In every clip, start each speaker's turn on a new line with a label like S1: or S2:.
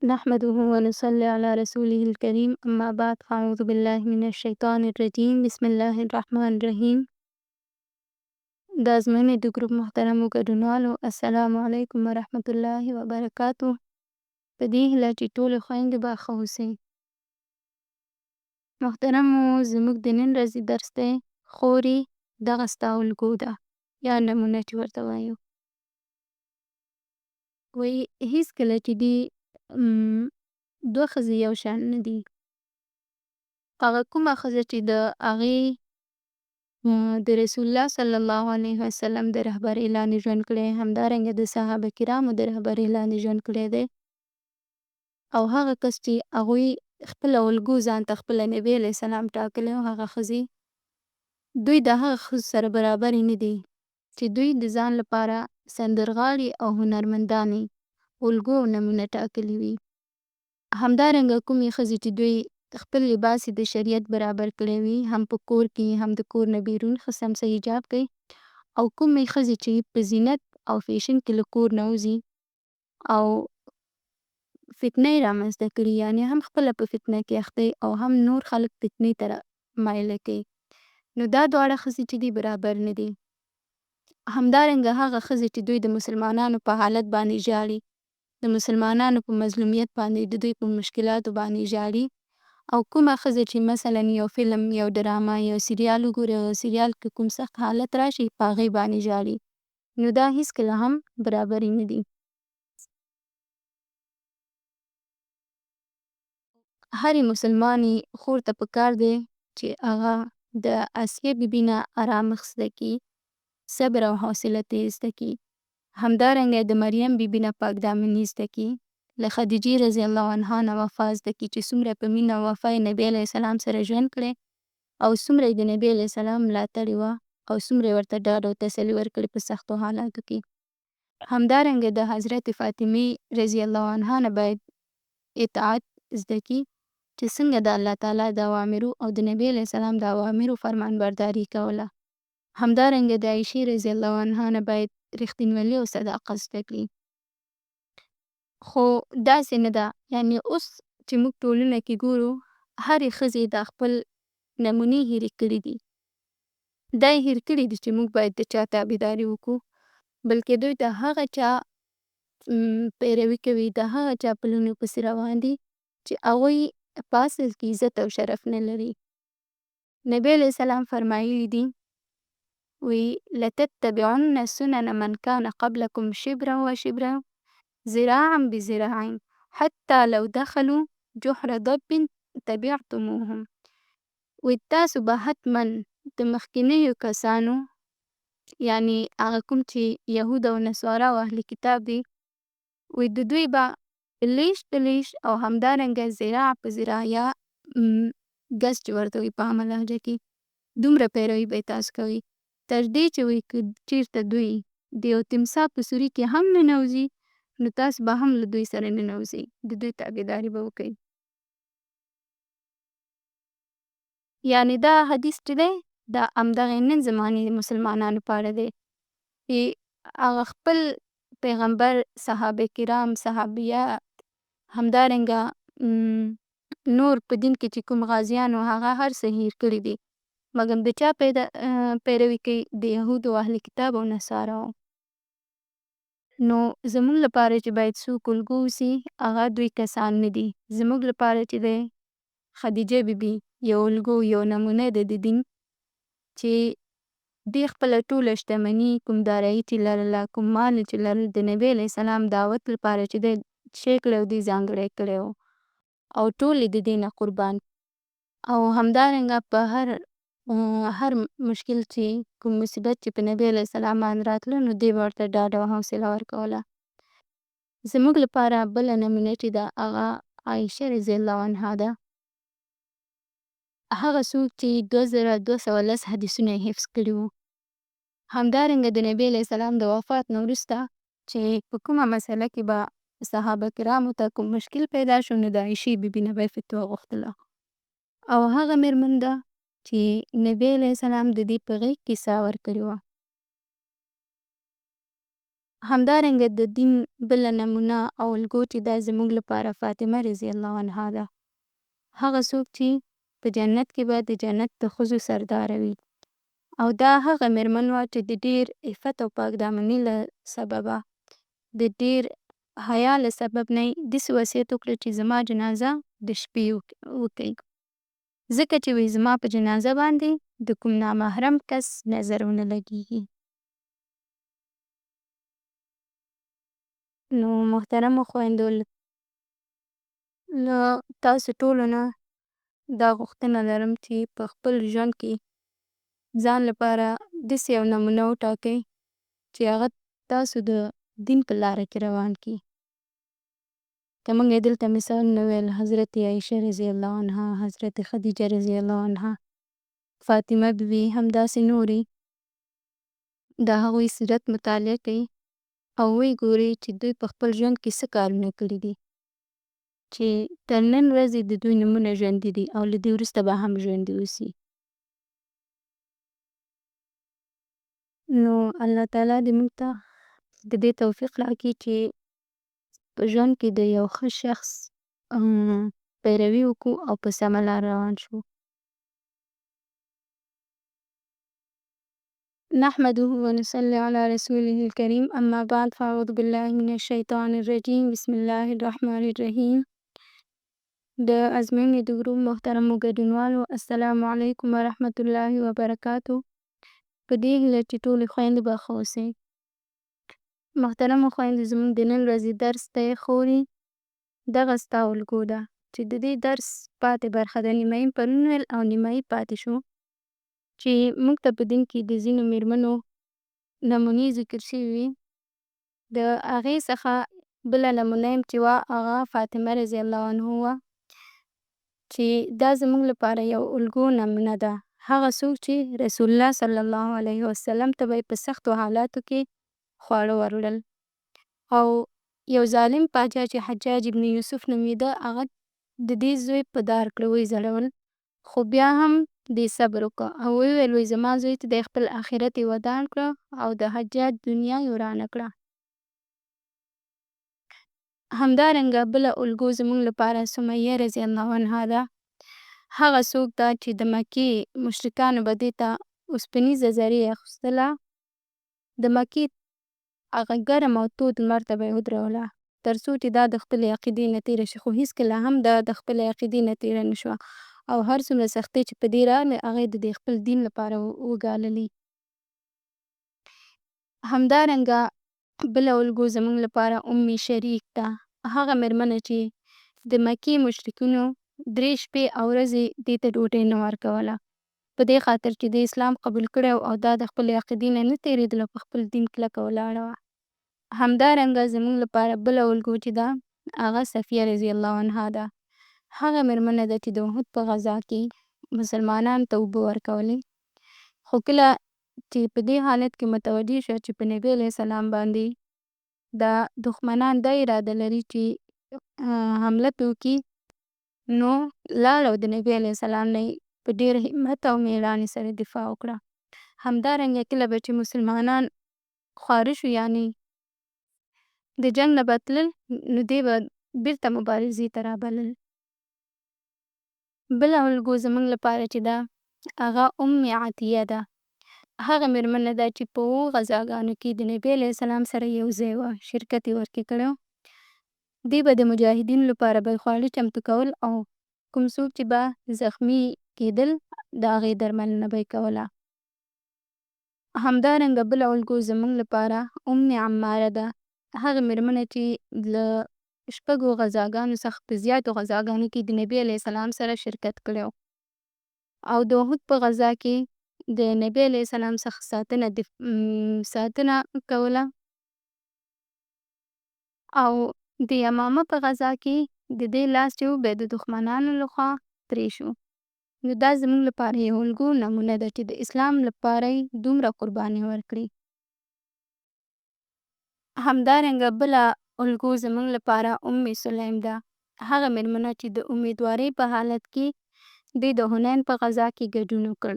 S1: نحمده ونصلي على رسوله الكريم أما بعد فأعوذ بالله من الشيطان الرجيم بسم الله الرحمن الرحیم. د ازموینې د ګروپ محترمو ګډونوالو السلام علیکم ورحمة الله وبرکاتو. په دې هیله چې ټولې خویندې به ښه اوسئ. محترمو زموږ د نن ورځې درس دی خورې دغه ستا الګو ده یا نمونه چې ورته وایو. وایي هېڅکله چې دې دوه ښځې یو شان نه دي. هغه کومه ښځه چې د هغې د رسول الله صلی الله علیه وسلم د رهبرۍ لاندې ژوند کړی، همدارنګه د صحابه کرامو د رهبرۍ لاندې ژوند کړی دی، او هغه کس چې هغوی خپله الګو ځانته خپله نبي علیه السلام ټاکلی او هغه ښځې دوی د هغه ښځو سره برابرې نه دي چې دوی د ځان لپاره سندرغاړي او هنرمندانې الګو او نمونه ټاکلي وي. همدارنګه کومې ښځې چې دوی خپل لباس یې د شریعت برابر کړی وي، هم په کور کې هم د کور نه بیرون ښه سمسه حجاب کوي، او کومې ښځې چې په زینت او فیشن کې له کور نه وځي او فتنه یې رامنځته کړي، یعنې هم خپله په فتنه کې اخته او هم نور خلک فتنې ته مایله کوي، نو دا دواړه ښځې چې دي برابر نه دي. همدارنګه هغه ښځې چې دوی د مسلمانانو په حالت باندې ژاړي، د مسلمانانو په مظلومیت باندې د دوی په مشکلاتو باندې ژاړي، او کومه ښځه چې مثلاً یو فلم، یو ډرامه، یو سریال وګوري او سریال کې کوم سخت حالت راشي په هغې باندې ژاړي، نو دا هېڅکله هم برابرې نه دي. هرې مسلمانې خور ته پکار دی چې هغه د آسیې بیبي نه ارامښت زده کړي، صبر او حوصله ترې زده کړي. همدارنګه د مریم بیبي نه پاک دامني زده کړي، له خدیجې رضی الله عنها نه وفا زده کړي چې څومره په مینه او وفا یې نبي علیه السلام سره ژوند کړی او څومره یې د نبي علیه السلام ملاتړې وه او څومره یې ورته ډاډ او تسلي ورکړې په سختو حالاتو کې. همدارنګه د حضرت فاطمې رضی الله عنها نه باید اطاعت زده کړي چې څنګه د الله تعالی د اوامرو او د نبي علیه السلام د اوامرو فرمانبرداري کوله. همدارنګه د عایشې رضی الله عنها نه باید رښتینولي او صداقت زده کړي. خو داسې نه ده، یعنې اوس چې موږ ټولنه کې ګورو هرې ښځې دا خپل نمونې هېرې کړي دي. دا یې هېر کړي دي چې موږ باید د چا تابعداري وکړو، بلکې دوی د هغه چا پیروي کوي، د هغه چا په لوڼو پسې روان دي چې هغوی په اصل کې عزت او شرف نه لري. نبي علیه السلام فرمایلي دي وایي لتتبعن سنن من کان قبلکم شبرا و شبرا ذراعا بذراع حتی لو دخلوا جحر ضب تبعتموهم. وایي تاسو به حتما د مخکینیو کسانو، یعنې هغه کوم چې یهود او نصارا او اهل کتاب دي، وایي د دوی به لیش په لیش او همدارنګه ذراع په ذراع یا ګز چې ورته وایي په عامه لهجه کې، دومره پیروي به یې تاسو کوئ، تر دې چې وایي که چېرته دوی د یو تمساح په سوري کې هم ننوځي نو تاسو به هم له دوی سره ننوځئ، د دوی تابعداري به وکئ. یعنې دا حدیث چې دی دا همدغې نن زمانې د مسلمانانو په اړه دی چې هغه خپل پیغمبر، صحابه کرام، صحابیات، همدارنګه نور په دین کې چې کوم غازیان وو هغه هر څه هېر کړي دي، مګر د چا پیروي کوي؟ د یهودو او اهل کتاب او نصاراو. نو زموږ لپاره چې باید څوک الګو اوسي هغه دوی کسان نه دي. زموږ لپاره چې دی خدیجه بیبي یو الګو، یو نمونه ده د دین چې دې خپله ټوله شتمني، کوم دارایي چې لرله، کوم مال چې لرل، د نبي علیه السلام دعوت لپاره چې دی شی کړی او دوی ځانګړی کړی و او ټول یې د دې نه قربان. او همدارنګه په هر مشکل چې کوم مصیبت چې په نبي علیه السلام باندې راتله نو دوی به ورته ډاډ او حوصله ورکوله. زموږ لپاره بله نمونه چې ده هغه عایشه رضی الله عنها ده. هغه څوک چې 2210 حدیثونه یې حفظ کړي وو. همدارنګه د نبي علیه السلام د وفات نه وروسته چې په کومه مسله کې به صحابه کرامو ته کوم مشکل پیدا شو نو د عایشې بیبي نه به یې فتوا غوښتله، او هغه مېرمن ده چې نبي علیه السلام د دې په غېږ کې ساه ورکړې وه. همدارنګه د دین بله نمونه او الګو چې دا زموږ لپاره فاطمه رضی الله عنها ده. هغه څوک چې په جنت کې به د جنت د ښځو سرداره وي. او دا هغه مېرمن وه چې د ډېر عفت او پاکدامني له سببه، د ډېر حیا له سبب نه یې داسې وصیت وکړه چې زما جنازه د شپې وکئ. ځکه چې وایي زما په جنازه باندې د کوم نامحرم کس نظر ونه لګېږي. نو محترمو خویندو، له تاسو ټولو نه دا غوښتنه لرم چې په خپل ژوند کې ځان لپاره داسې یو نمونه وټاکئ چې هغه تاسو د دین په لاره کې روان کړي. که موږ یې دلته مثالونه ویل، حضرت عایشه رضی الله عنها، حضرت خدیجه رضی الله عنها، فاطمه بیبي، همداسې نورې د هغوی سیرت مطالعه کړئ او ویې ګورئ چې دوی په خپل ژوند کې څه کارونه کړي دي چې تر نن ورځې د دوی نومونه ژوندي دي او له دې وروسته به هم ژوندي اوسي. نو الله تعالی دې موږ ته د دې توفیق راکړي چې په ژوند کې د یو ښه شخص پیروي وکړو او په سمه لار روان شو. نحمده ونصلي على رسوله الكريم، اما بعد، فاعوذ بالله من الشیطان الرجیم، بسم الله الرحمن الرحیم. د ازموینې د ګروپ محترمو ګډونوالو، السلام علیکم ورحمة الله وبرکاتو. په دې هیله چې ټولې خویندې به ښه اوسئ. محترمو خویندې، زموږ د نن ورځې درس دی خورې دغه ستا الګو ده چې د دې درس پاتې برخه ده. نیمایي پرون ویل او نیمایي پاتې شو چې موږ ته په دین کې د ځینو مېرمنو نمونې ذکر شوي وي. د هغې څخه بله نمونه یم چې وه هغه فاطمه رضی الله عنها وه چې دا زموږ لپاره یو الګو نمونه ده. هغه څوک چې رسول الله صلی الله علیه وسلم ته به یې په سختو حالاتو کې خواړه وروړل. او یو ظالم پاچا چې حجاج ابن یوسف نومېده، هغه د دې زوی په دار کړه، ویې ځړول، خو بیا هم دې صبر وکړه او ویې ویل وایي زما زوی ته دی خپل آخرت یې ودان کړه او د حجاج دنیا یې ورانه کړه. همدارنګه بله الګو زموږ لپاره سمیه رضی الله عنها ده. هغه څوک ده چې د مکې مشرکانو به دې ته اوسپنیزه زرې اخیستله، د مکې هغه ګرم او تود لمر ته به یې ودروله تر څو چې دا د خپلې عقیدې نه تېره شي، خو هېڅکله هم دا د خپلې عقیدې نه تېره نه شوه او هر څومره سختۍ چې په دې راغلې، هغه یې د دې خپل دین لپاره وګاللې. همدارنګه بله الګو زموږ لپاره ام شریک ده. هغه مېرمنه چې د مکې مشرکینو 3 شپې او ورځې دې ته ډوډۍ نه ورکوله، په دې خاطر چې د اسلام قبول کړی او دا د خپلې عقیدې نه تېرېدله، په خپل دین کلکه ولاړه وه. همدارنګه زموږ لپاره بله الګو چې ده هغه صفیه رضی الله عنها ده. هغه مېرمنه ده چې د احد په غزا کې مسلمانانو ته اوبه ورکولې، خو کله چې په دې حالت کې متوجه شوه چې په نبي علیه السلام باندې دا دښمنان دا اراده لري چې حمله پرې وکړي، نو لاړه او د نبي علیه السلام نه یې په ډېر همت او مېړانې سره دفاع وکړه. همدارنګه کله به چې مسلمانان خواره شو، یعنې د جنګ نه به تلل، نو دې به بېرته مبارزې ته رابلل. بله الګو زموږ لپاره چې ده هغه ام عطیه ده. هغه مېرمنه ده چې په 7 غزاګانو کې د نبي علیه السلام سره یو ځای وه، شرکت یې ورکې کړی و. دې به د مجاهدینو لپاره به خواړه چمتو کول او کوم څوک چې به زخمي کېدل د هغې درملنه به یې کوله. همدارنګه بله الګو زموږ لپاره ام عماره ده. هغه مېرمنه چې له 6 غزاګانو څخه په زیاتو غزاګانو کې د نبي علیه السلام سره شرکت کړی و او د احد په غزا کې د نبي علیه السلام څخه ساتنه کوله او د یمامه په غزا کې د دې لاس چې و بیا د دښمنانو لخوا پرې شو. نو دا زموږ لپاره یو الګو نمونه ده چې د اسلام لپاره یې دومره قربانۍ ورکړي. همدارنګه بله الګو زموږ لپاره ام سلیم ده. هغه مېرمنه چې د امیدوارۍ په حالت کې دې د حنین په غزا کې ګډون وکړ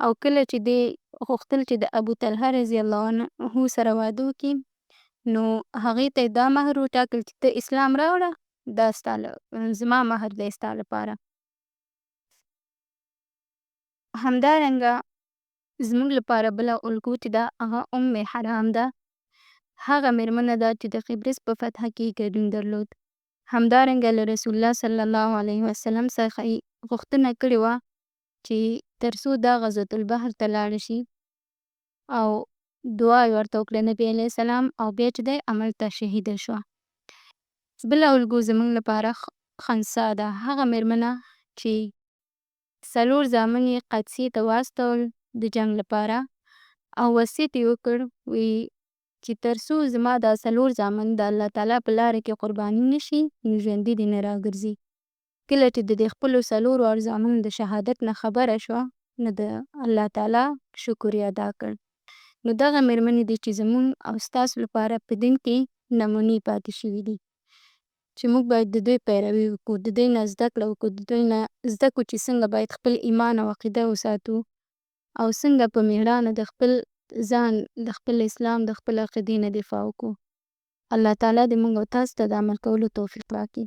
S1: او کله چې دې غوښتل چې د ابوطلحه رضی الله عنه سره واده وکړي، نو هغې ته یې دا مهر وټاکل چې ته اسلام راوړه، دا ستا زما مهر دی ستا لپاره. همدارنګه زموږ لپاره بله الګو چې ده هغه ام حرام ده. هغه مېرمنه ده چې د قبرس په فتحه کې یې ګډون درلود. همدارنګه له رسول الله صلی الله علیه وسلم څخه یې غوښتنه کړې وه چې تر څو دا غزوة البحر ته لاړه شي او دعا یې ورته وکړه نبي علیه السلام، او بیا چې دی هملته شهیده شوه. بله الګو زموږ لپاره خنسا ده. هغه مېرمنه چې 4 زامن یې قادسیې ته واستول د جنګ لپاره، او وصیت یې وکړ وی چې تر څو زما دا 4 زامن د الله تعالی په لاره کې قرباني نه شي، نو ژوندي دې نه راګرځي. کله چې د دې خپلو 4 زامنو د شهادت نه خبره شوه، نو د الله تعالی شکر یې ادا کړ. نو دغه مېرمنې دي چې زموږ او ستاسو لپاره په دین کې نمونې پاتې شوي دي، چې موږ باید د دوی پیروي وکړو، د دوی نه زده کړه وکړو، د دوی نه زده کړو چې څنګه باید خپل ایمان او عقیده وساتو، او څنګه په مېړانه د خپل ځان، د خپل اسلام، د خپل عقیدې نه دفاع وکړو. الله تعالی دې موږ او تاسو ته د عمل کولو توفیق راکړي.